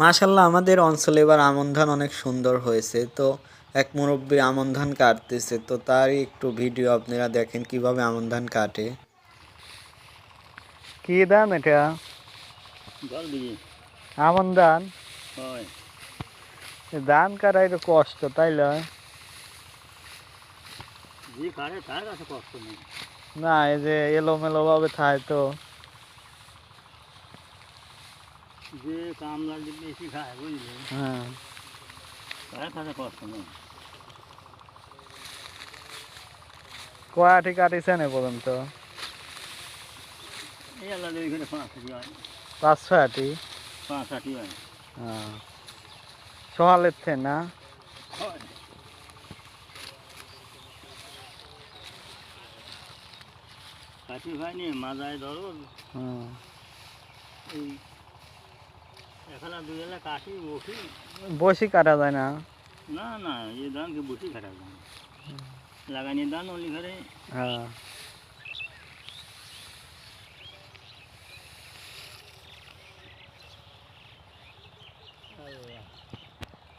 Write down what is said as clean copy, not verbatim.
মাশাল্লাহ আমাদের অঞ্চলে এবার আমন ধান অনেক সুন্দর হয়েছে। তো এক মুরব্বি আমন ধান কাটতেছে, তো তারই একটু ভিডিও আপনারা দেখেন কিভাবে আমন ধান কাটে। কি ধান এটা? জল দিয়ে আমন ধান? হয়। ধান কাটা একটু কষ্ট, তাই লয়? যে কাটে তার কাছে কষ্ট নেই। না, এই যে এলোমেলো ভাবে খায় তো। যে কামলা যে বেশি খায় বুঝলেন, হ্যাঁ। তার কাছে কষ্ট নেই। কয়াটি কাটিছেন এ পর্যন্ত? এই আলাদা ওইখানে 5 আটি হয়। 5-6 আটি? 5 আটি হয়। হ্যাঁ। সোহালের থেন না? হয়। কাঠি হয়নি মাজায় ধরো হুম। এই এখানে 2 এলা কাঠি বসি। বসি কাটা যায় না? না না, এই ধানকে বসি কাটা যায় না। লাগানি ধান ওলি ঘরে। হ্যাঁ।